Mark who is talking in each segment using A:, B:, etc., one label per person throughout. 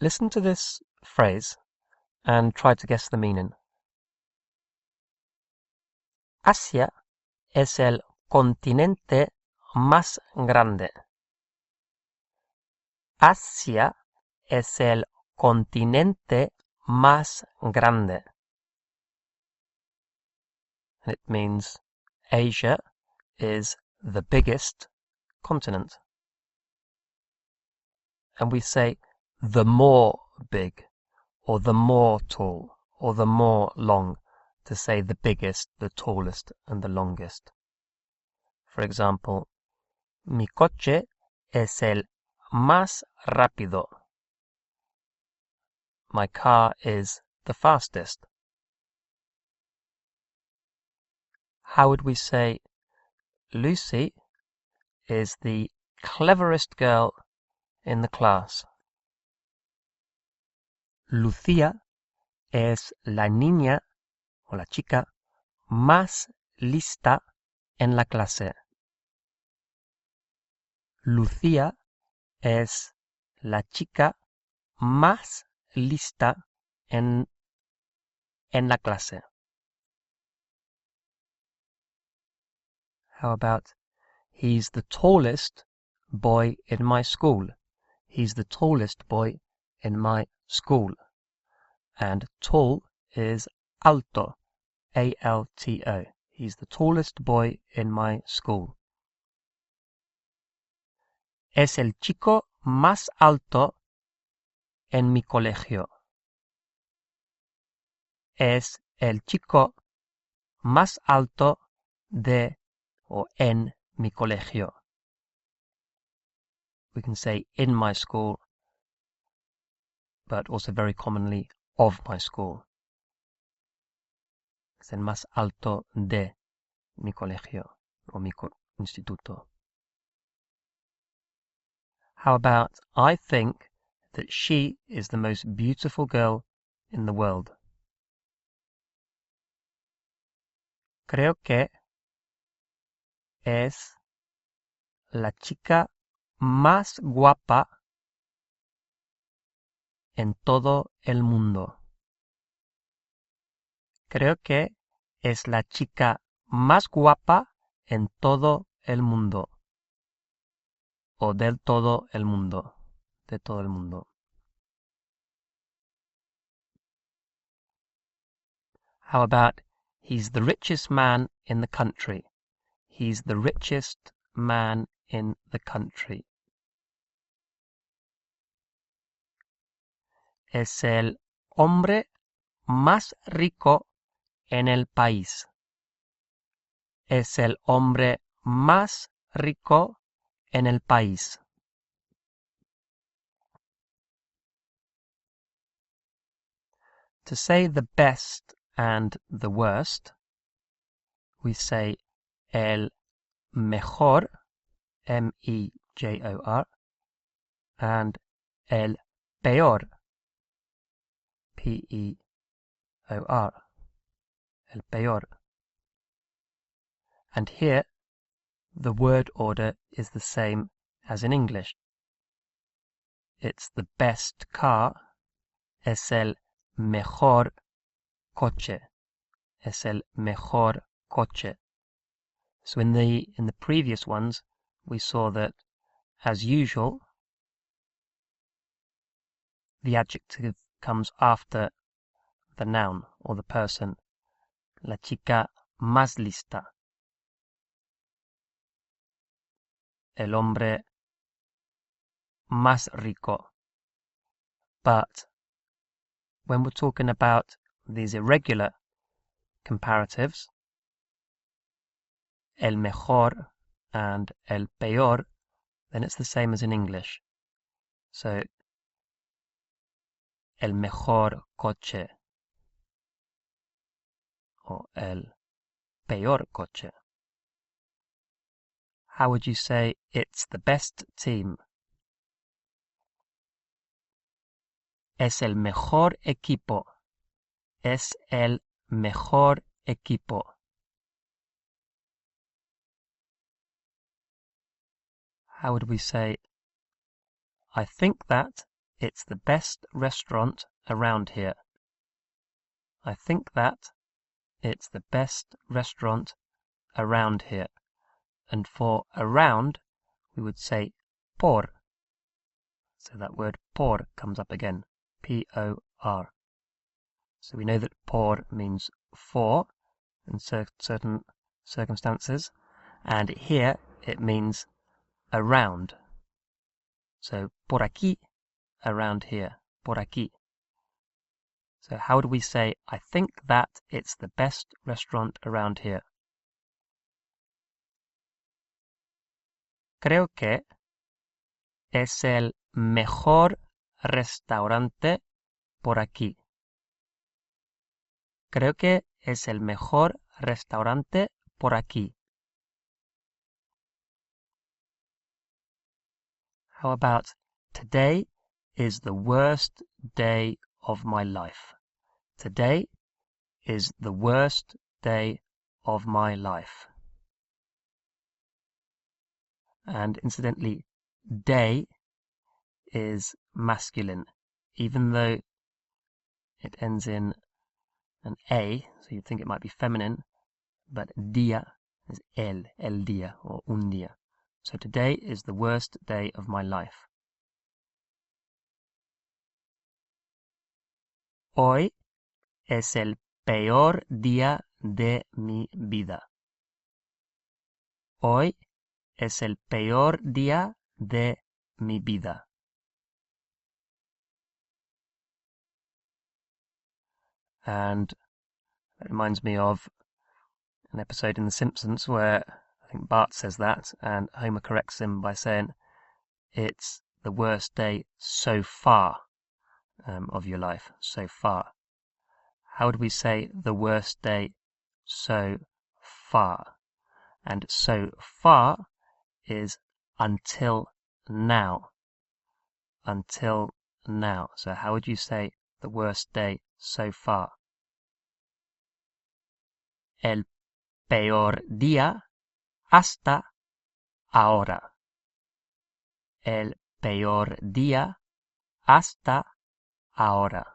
A: Listen to this phrase and try to guess the meaning. Asia es el continente más grande. Asia es el continente más grande. It means Asia is the biggest continent. And we say the more big, or the more tall, or the more long, to say the biggest, the tallest, and the longest. For example, mi coche es el más rápido. My car is the fastest. How would we say Lucy is the cleverest girl in the class? Lucía es la niña o la chica más lista en la clase. Lucía es la chica más lista en la clase. How about he's the tallest boy in my school. He's the tallest boy in my school. And tall is alto, A-L-T-O. He's the tallest boy in my school. Es el chico más alto en mi colegio. Es el chico más alto de o en mi colegio. We can say in my school, but also very commonly of my school. Es el más alto de mi colegio o mi instituto. How about I think that she is the most beautiful girl in the world. Creo que es la chica más guapa en todo el mundo. Creo que es la chica más guapa en todo el mundo. O del todo el mundo. De todo el mundo. How about he's the richest man in the country. He's the richest man in the country. Es el hombre más rico en el país. Es el hombre más rico en el país. To say the best and the worst, we say el mejor, M-E-J-O-R, and el peor, P-E-O-R, el peor. And here, the word order is the same as in English. It's the best car, es el mejor coche, es el mejor coche. So in the previous ones, we saw that, as usual, the adjective comes after the noun or the person. La chica más lista. El hombre más rico. But when we're talking about these irregular comparatives, el mejor and el peor, then it's the same as in English. So, el mejor coche or el peor coche. How would you say it's the best team? Es el mejor equipo. Es el mejor equipo. How would we say, I think that it's the best restaurant around here. I think that it's the best restaurant around here. And for around, we would say por. So that word por comes up again. P-O-R. So we know that por means for in certain circumstances. And here it means around. So por aquí, around here. Por aquí. So how do we say, I think that it's the best restaurant around here? Creo que es el mejor restaurante por aquí. Creo que es el mejor restaurante por aquí. How about today is the worst day of my life? Today is the worst day of my life. And incidentally, day is masculine, even though it ends in an A, so you'd think it might be feminine, but día is el día, or un día. So today is the worst day of my life. Hoy es el peor día de mi vida. Hoy es el peor día de mi vida. And that reminds me of an episode in The Simpsons where I think Bart says that, and Homer corrects him by saying, it's the worst day so far of your life, so far. How do we say the worst day so far? And so far is until now. Until now. So how would you say the worst day so far? El peor día hasta ahora. El peor día hasta ahora.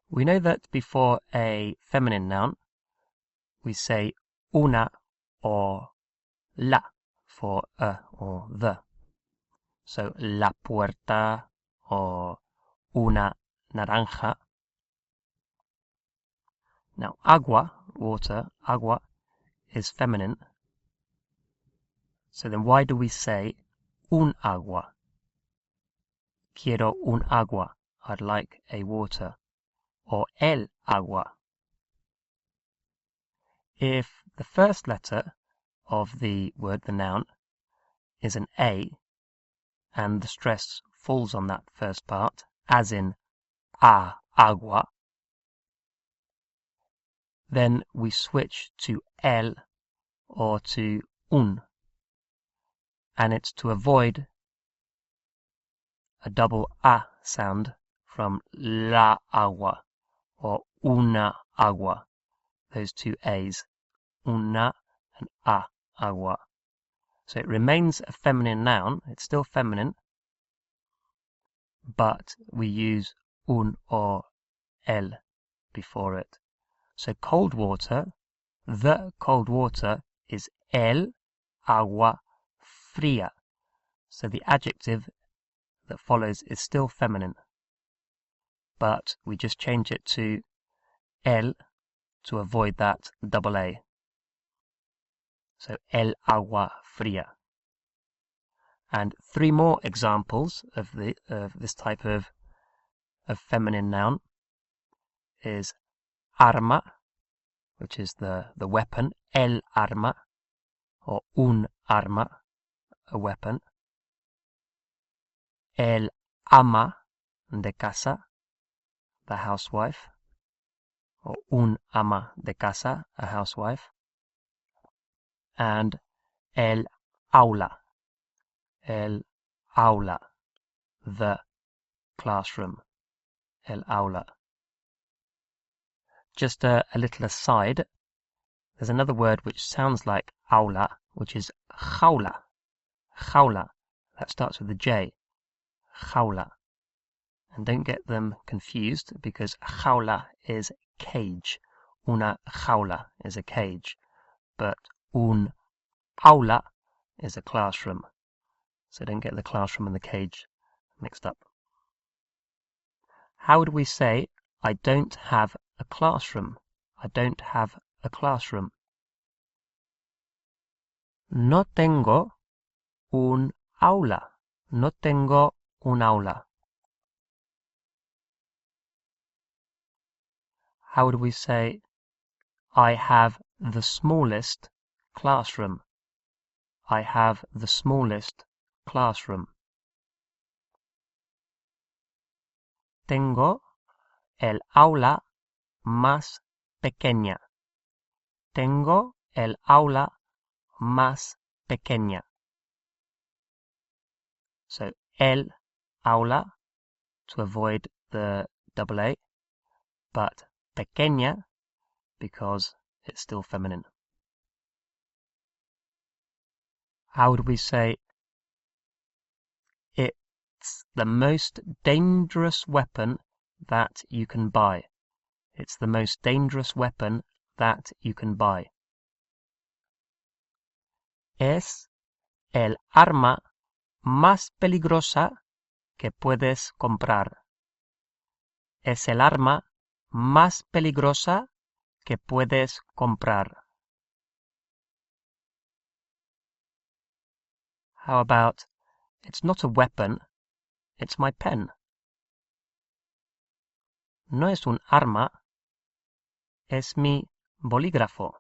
A: We know that before a feminine noun, we say una or la for a or the. So la puerta or una naranja. Now agua, water, agua, is feminine. So then why do we say un agua? Quiero un agua. I'd like a water. Or el agua. If the first letter of the word, the noun, is an A, and the stress falls on that first part, as in agua, then we switch to el or to un, and it's to avoid a double a sound from la agua or una agua, those two a's, una and agua. So it remains a feminine noun, it's still feminine, but we use un or el before it. So cold water, the cold water is el agua fría. So the adjective that follows is still feminine, but we just change it to el to avoid that double A. So el agua fría. And three more examples of this type of feminine noun is arma, which is the weapon, el arma, or un arma, a weapon. El ama de casa, the housewife, or un ama de casa, a housewife. And el aula, the classroom, el aula. Just a little aside, there's another word which sounds like aula, which is jaula. Jaula. That starts with a J. Jaula. And don't get them confused because jaula is cage. Una jaula is a cage. But un aula is a classroom. So don't get the classroom and the cage mixed up. How would we say, I don't have a classroom? I don't have a classroom. No tengo un aula. No tengo un aula. How would we say, I have the smallest classroom? I have the smallest classroom. Tengo el aula más pequeña. Tengo el aula más pequeña. So, el aula, to avoid the double A, but pequeña, because it's still feminine. How would we say, it's the most dangerous weapon that you can buy? It's the most dangerous weapon that you can buy. Es el arma más peligrosa que puedes comprar. Es el arma más peligrosa que puedes comprar. How about, it's not a weapon, it's my pen. No es un arma, es mi bolígrafo.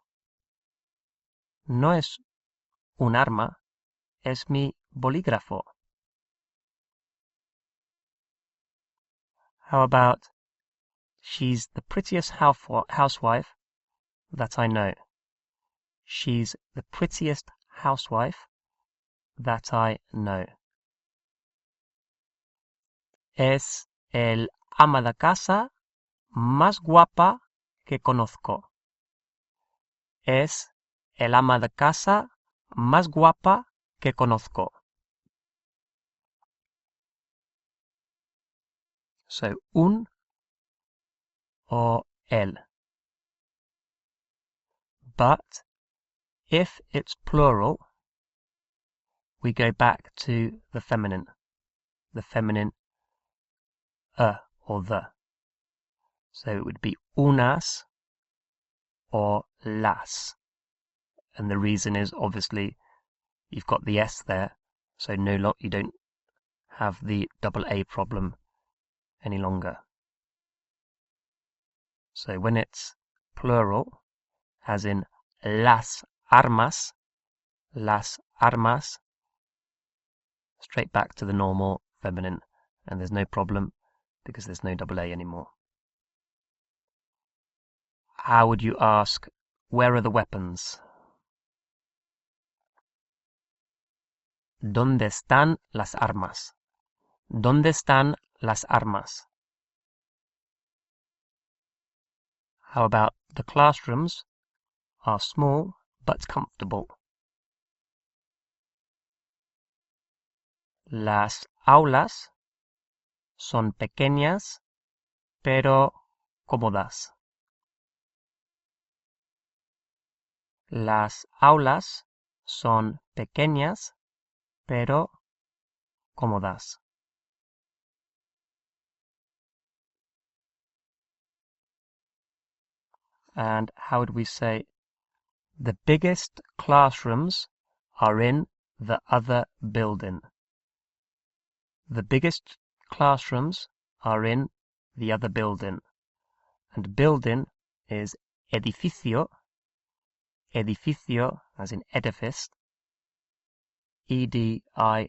A: No es un arma, es mi bolígrafo. How about, she's the prettiest housewife that I know. She's the prettiest housewife that I know. Es el ama de casa más guapa que conozco. Es el ama de casa más guapa que conozco. So, un or el. But if it's plural, we go back to the feminine or the. So it would be unas or las. And the reason is obviously you've got the S there, so you don't have the double A problem any longer. So when it's plural, as in las armas, straight back to the normal feminine, and there's no problem because there's no double A anymore. How would you ask, where are the weapons? ¿Dónde están las armas? ¿Dónde están las armas? How about the classrooms are small but comfortable? Las aulas son pequeñas pero cómodas. Las aulas son pequeñas pero cómodas. And how would we say, the biggest classrooms are in the other building? The biggest classrooms are in the other building. And building is edificio, as in edifice, E-D-I-F-I-C-I-O,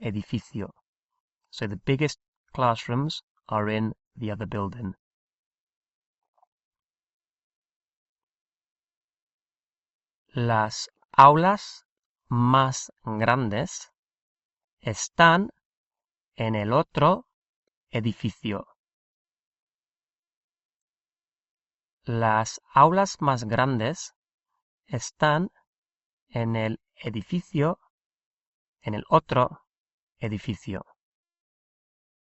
A: edificio. So the biggest classrooms are in the other building. Las aulas más grandes están en el otro edificio. Las aulas más grandes están en el edificio, en el otro edificio.